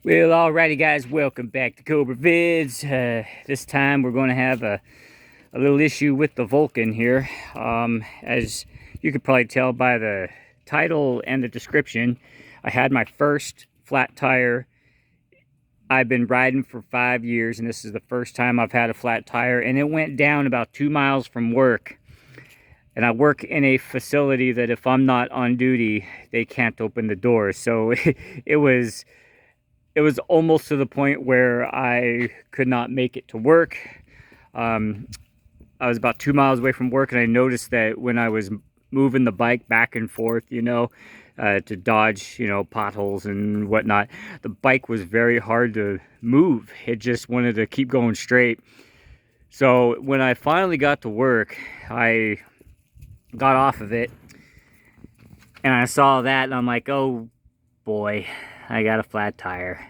Well, alrighty guys, welcome back to Cobra Vids. This time we're going to have a little issue with the Vulcan here. As you could probably tell by the title and the description, I had my first flat tire. I've been riding for 5 years, and this is the first time I've had a flat tire, and it went down about 2 miles from work. And I work in a facility that if I'm not on duty, they can't open the doors. So it was almost to the point where I could not make it to work. I was about 2 miles away from work, and I noticed that when I was moving the bike back and forth, to dodge, potholes and whatnot, the bike was very hard to move. It just wanted to keep going straight. So when I finally got to work, I got off of it, and I saw that, and I'm like, oh boy, I got a flat tire.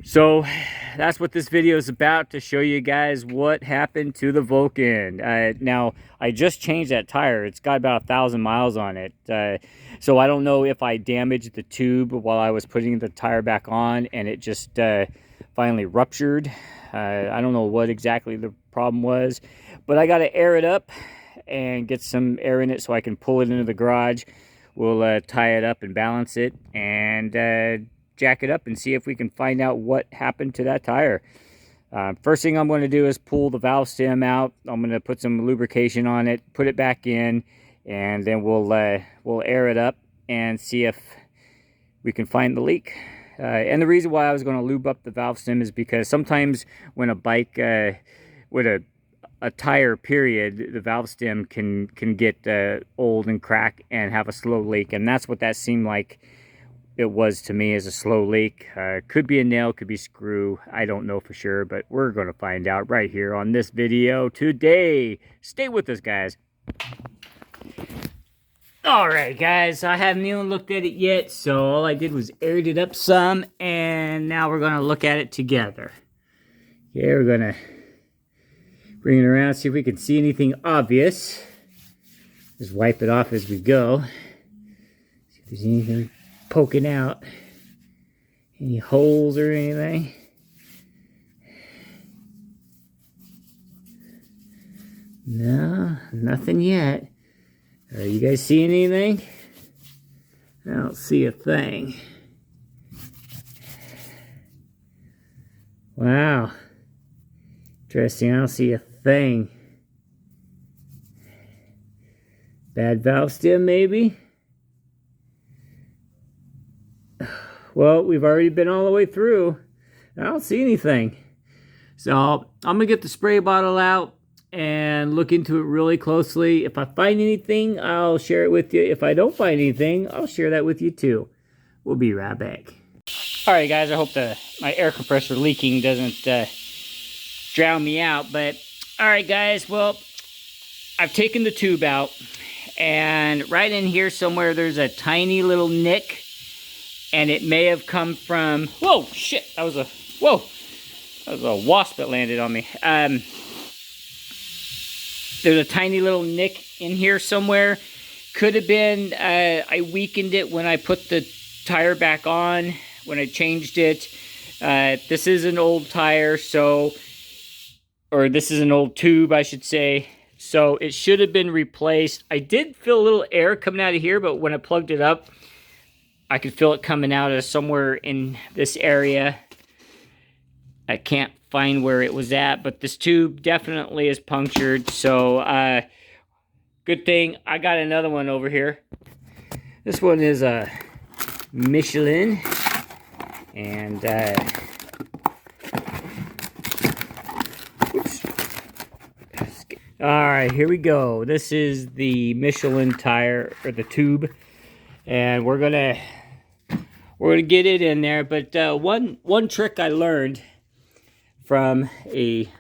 So that's what this video is about, to show you guys what happened to the Vulcan. Now, I just changed that tire. It's got about 1,000 miles on it. So I don't know if I damaged the tube while I was putting the tire back on and it just finally ruptured. I don't know what exactly the problem was, but I got to air it up and get some air in it so I can pull it into the garage. We'll tie it up and balance it and jack it up and see if we can find out what happened to that tire. First thing I'm going to do is pull the valve stem out. I'm going to put some lubrication on it, put it back in, and then we'll air it up and see if we can find the leak. And the reason why I was going to lube up the valve stem is because sometimes when a bike with a tire period, the valve stem can get old and crack and have a slow leak, and that's what that seemed like it was to me, as a slow leak. Could be a nail, could be screw, I don't know for sure, but we're going to find out right here on this video today. Stay with us, guys. Alright guys, I haven't even looked at it yet, so all I did was aired it up some, and now we're going to look at it together. Okay, we're going to bring it around, see if we can see anything obvious. Just wipe it off as we go. See if there's anything poking out, any holes or anything. No, nothing yet. You guys see anything? I don't see a thing. Wow, interesting. I don't see a thing. Bad valve stem, maybe? Well, we've already been all the way through. I don't see anything. So I'm going to get the spray bottle out and look into it really closely. If I find anything, I'll share it with you. If I don't find anything, I'll share that with you too. We'll be right back. Alright guys, I hope my air compressor leaking doesn't drown me out. But alright guys, well, I've taken the tube out. And right in here somewhere there's a tiny little nick. And it may have come from, whoa, shit, that was a wasp that landed on me. There's a tiny little nick in here somewhere. Could have been, I weakened it when I put the tire back on, when I changed it. This is an old tire, or this is an old tube, I should say. So it should have been replaced. I did feel a little air coming out of here, but when I plugged it up, I could feel it coming out of somewhere in this area. I can't find where it was at, but this tube definitely is punctured. So, good thing I got another one over here. This one is a Michelin. And, oops. Alright, here we go. This is the Michelin tire, or the tube. And we're gonna get it in there. But one trick I learned from a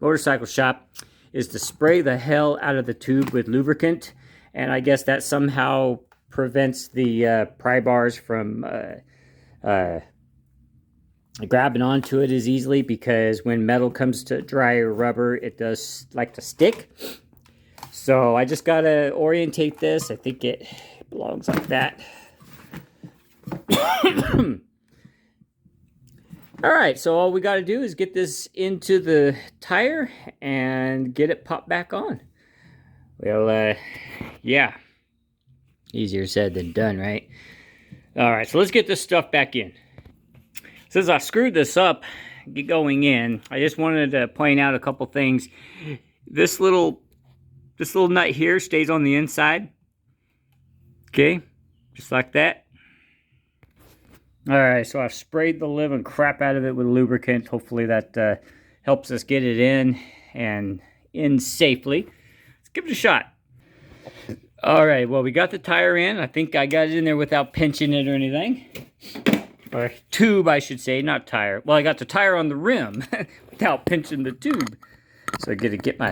motorcycle shop is to spray the hell out of the tube with lubricant, and I guess that somehow prevents the pry bars from grabbing onto it as easily, because when metal comes to dry rubber, it does like to stick. So I just gotta orientate this. I think it belongs like that. All right, so all we got to do is get this into the tire and get it popped back on. Well, yeah, easier said than done, right? All right, so let's get this stuff back in. Since I screwed this up going in, I just wanted to point out a couple things. This little nut here stays on the inside. Okay, just like that. All right, so I've sprayed the living crap out of it with lubricant. Hopefully that helps us get it in and in safely. Let's give it a shot. All right, well, we got the tire in. I think I got it in there without pinching it or anything. Or tube, I should say, not tire. Well, I got the tire on the rim without pinching the tube. So I gotta get my...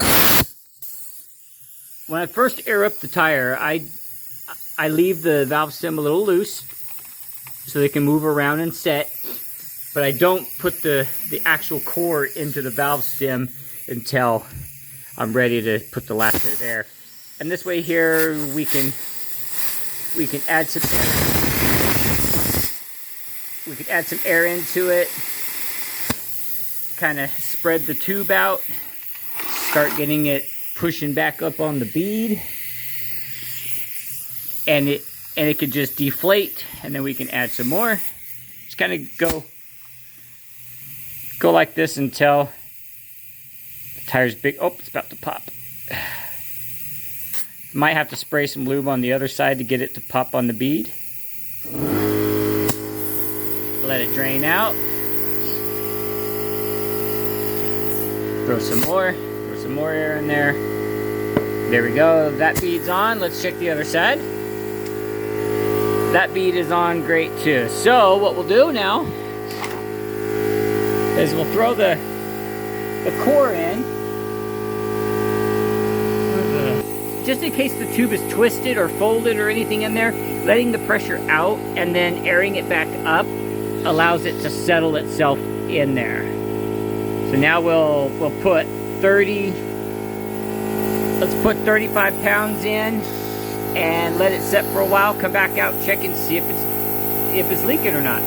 When I first air up the tire, I leave the valve stem a little loose so they can move around and set, but I don't put the actual core into the valve stem until I'm ready to put the last bit of air. And this way here we can add some air. We can add some air into it, kind of spread the tube out, start getting it pushing back up on the bead, and it could just deflate, and then we can add some more. Just kind of go like this until the tire's big. Oh, it's about to pop. Might have to spray some lube on the other side to get it to pop on the bead. Let it drain out. Throw some more air in there. There we go, that bead's on. Let's check the other side. That bead is on great too. So what we'll do now is we'll throw the core in. Just in case the tube is twisted or folded or anything in there, letting the pressure out and then airing it back up allows it to settle itself in there. So now we'll put 35 pounds in and let it set for a while, come back out, check and see if it's leaking or not.